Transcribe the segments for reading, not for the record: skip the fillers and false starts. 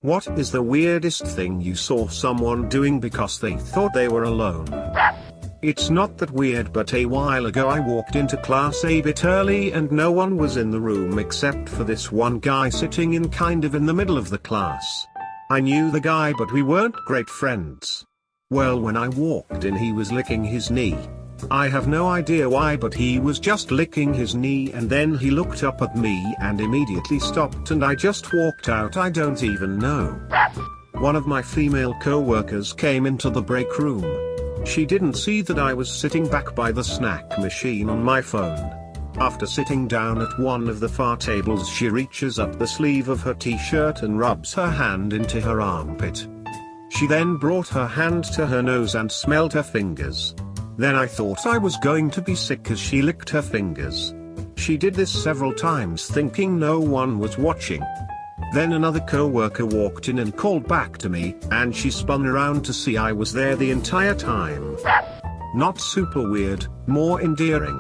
What is the weirdest thing you saw someone doing because they thought they were alone? It's not that weird, but a while ago I walked into class a bit early and no one was in the room except for this one guy sitting in kind of in the middle of the class. I knew the guy but we weren't great friends. Well, when I walked in he was licking his knee. I have no idea why, but he was just licking his knee and then he looked up at me and immediately stopped and I just walked out. I don't even know. One of my female co-workers came into the break room. She didn't see that I was sitting back by the snack machine on my phone. After sitting down at one of the far tables, she reaches up the sleeve of her t-shirt and rubs her hand into her armpit. She then brought her hand to her nose and smelled her fingers. Then I thought I was going to be sick as she licked her fingers. She did this several times thinking no one was watching. Then another co-worker walked in and called back to me, and she spun around to see I was there the entire time. Not super weird, more endearing.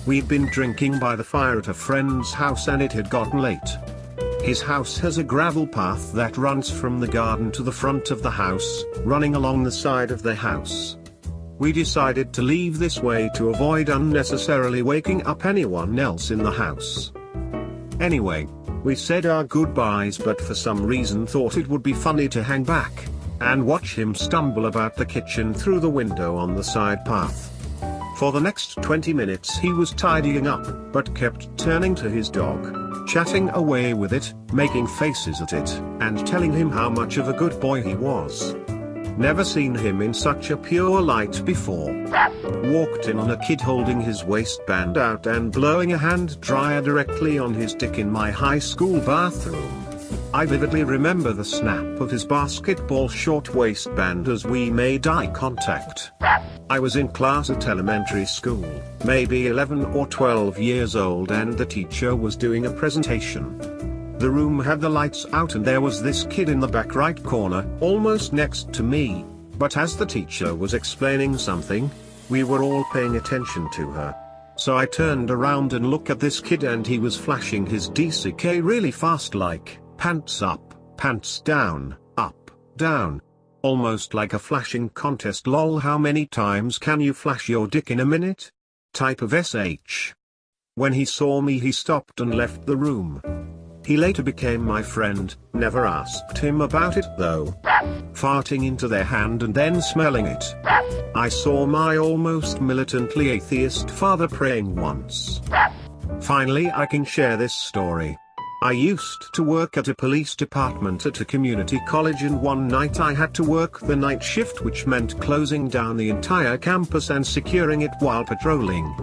We'd been drinking by the fire at a friend's house and it had gotten late. His house has a gravel path that runs from the garden to the front of the house, running along the side of the house. We decided to leave this way to avoid unnecessarily waking up anyone else in the house. Anyway, we said our goodbyes but for some reason thought it would be funny to hang back and watch him stumble about the kitchen through the window on the side path. For the next 20 minutes he was tidying up, but kept turning to his dog, chatting away with it, making faces at it, and telling him how much of a good boy he was. Never seen him in such a pure light before. Walked in on a kid holding his waistband out and blowing a hand dryer directly on his dick in my high school bathroom. I vividly remember the snap of his basketball short waistband as we made eye contact. I was in class at elementary school, maybe 11 or 12 years old, and the teacher was doing a presentation. The room had the lights out and there was this kid in the back right corner, almost next to me, but as the teacher was explaining something, we were all paying attention to her. So I turned around and looked at this kid and he was flashing his DCK really fast, like, pants up, pants down, up, down. Almost like a flashing contest. Lol, how many times can you flash your dick in a minute? Type of SH. When he saw me he stopped and left the room. He later became my friend, never asked him about it though. Farting into their hand and then smelling it. I saw my almost militantly atheist father praying once. Finally I can share this story. I used to work at a police department at a community college, and one night I had to work the night shift, which meant closing down the entire campus and securing it while patrolling.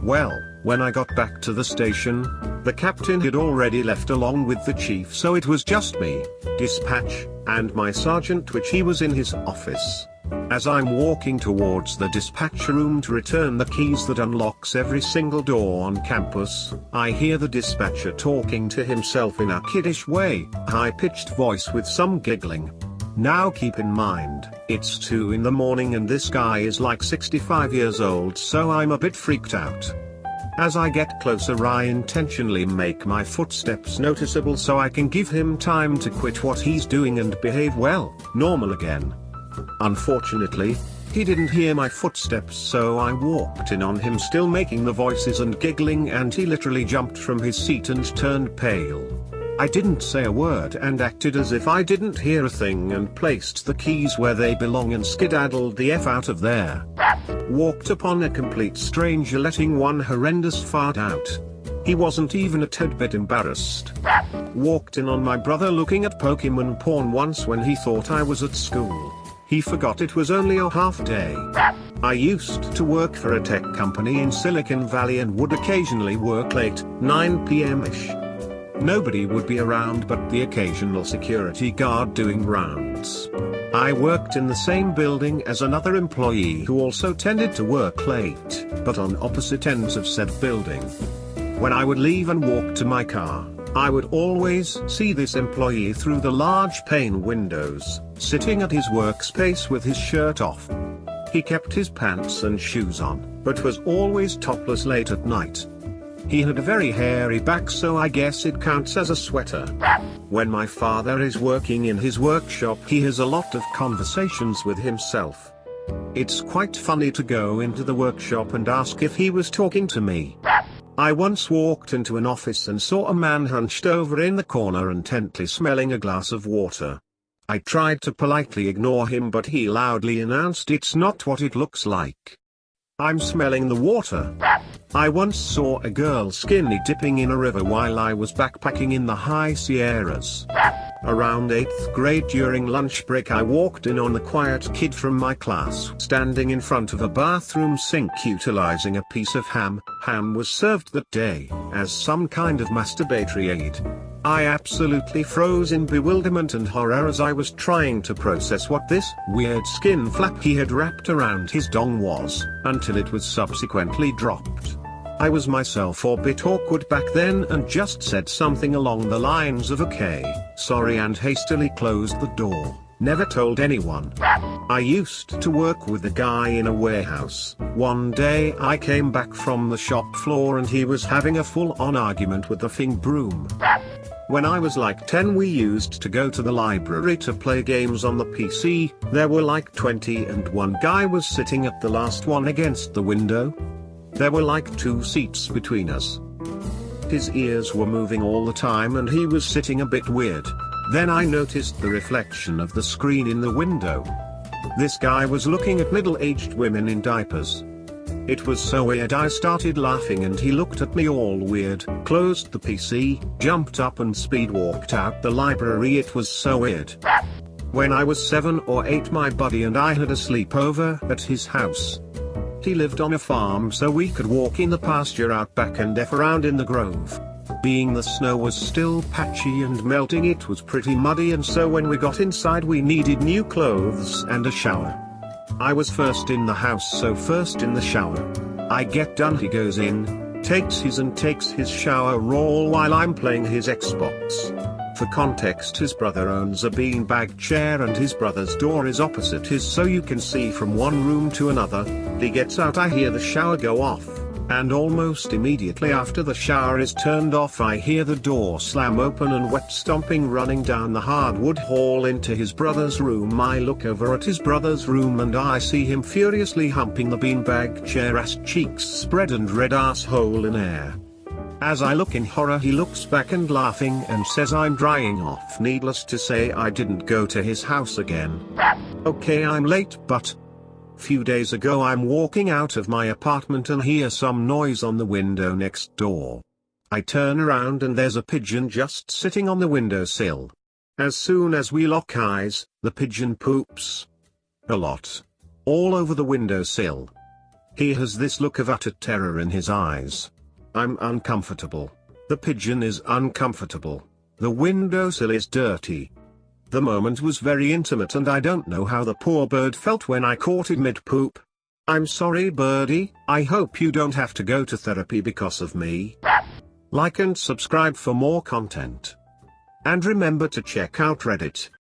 Well, when I got back to the station, the captain had already left along with the chief, so it was just me, dispatch, and my sergeant, which he was in his office. As I'm walking towards the dispatch room to return the keys that unlocks every single door on campus, I hear the dispatcher talking to himself in a kiddish way, high-pitched voice with some giggling. Now keep in mind, it's 2 in the morning and this guy is like 65 years old, so I'm a bit freaked out. As I get closer I intentionally make my footsteps noticeable so I can give him time to quit what he's doing and behave well, normal again. Unfortunately, he didn't hear my footsteps, so I walked in on him still making the voices and giggling, and he literally jumped from his seat and turned pale. I didn't say a word and acted as if I didn't hear a thing and placed the keys where they belong and skedaddled the F out of there. Walked upon a complete stranger letting one horrendous fart out. He wasn't even a tad bit embarrassed. Walked in on my brother looking at Pokemon porn once when he thought I was at school. He forgot it was only a half day. I used to work for a tech company in Silicon Valley and would occasionally work late, 9 p.m.-ish. Nobody would be around but the occasional security guard doing rounds. I worked in the same building as another employee who also tended to work late, but on opposite ends of said building. When I would leave and walk to my car, I would always see this employee through the large pane windows, sitting at his workspace with his shirt off. He kept his pants and shoes on, but was always topless late at night. He had a very hairy back, so I guess it counts as a sweater. When my father is working in his workshop, he has a lot of conversations with himself. It's quite funny to go into the workshop and ask if he was talking to me. I once walked into an office and saw a man hunched over in the corner intently smelling a glass of water. I tried to politely ignore him, but he loudly announced, "It's not what it looks like. I'm smelling the water." I once saw a girl skinny dipping in a river while I was backpacking in the high Sierras. Around 8th grade during lunch break, I walked in on a quiet kid from my class standing in front of a bathroom sink utilizing a piece of ham. Ham was served that day as some kind of masturbatory aid. I absolutely froze in bewilderment and horror as I was trying to process what this weird skin flap he had wrapped around his dong was, until it was subsequently dropped. I was myself a bit awkward back then and just said something along the lines of "Okay, sorry," and hastily closed the door. Never told anyone. I used to work with a guy in a warehouse. One day I came back from the shop floor and he was having a full-on argument with the fing broom. When I was like 10, we used to go to the library to play games on the PC. There were like 20 and one guy was sitting at the last one against the window. There were like 2 seats between us. His ears were moving all the time and he was sitting a bit weird. Then I noticed the reflection of the screen in the window. This guy was looking at middle-aged women in diapers. It was so weird I started laughing and he looked at me all weird, closed the PC, jumped up and speed walked out the library. It was so weird. When I was 7 or 8, my buddy and I had a sleepover at his house. He lived on a farm, so we could walk in the pasture out back and F around in the grove. Being the snow was still patchy and melting, it was pretty muddy, and so when we got inside we needed new clothes and a shower. I was first in the house, so first in the shower. I get done, he goes in, takes his shower all while I'm playing his Xbox. For context, his brother owns a beanbag chair and his brother's door is opposite his, so you can see from one room to another. He gets out, I hear the shower go off, and almost immediately after the shower is turned off I hear the door slam open and wet stomping running down the hardwood hall into his brother's room. I look over at his brother's room and I see him furiously humping the beanbag chair, ass cheeks spread and red asshole in air. As I look in horror, he looks back and laughing and says I'm drying off. Needless to say, I didn't go to his house again. Okay, I'm late, but few days ago I'm walking out of my apartment and hear some noise on the window next door. I turn around and there's a pigeon just sitting on the windowsill. As soon as we lock eyes, the pigeon poops. A lot. All over the windowsill. He has this look of utter terror in his eyes. I'm uncomfortable. The pigeon is uncomfortable. The windowsill is dirty. The moment was very intimate and I don't know how the poor bird felt when I caught it mid-poop. I'm sorry, birdie, I hope you don't have to go to therapy because of me. Like and subscribe for more content. And remember to check out Reddit.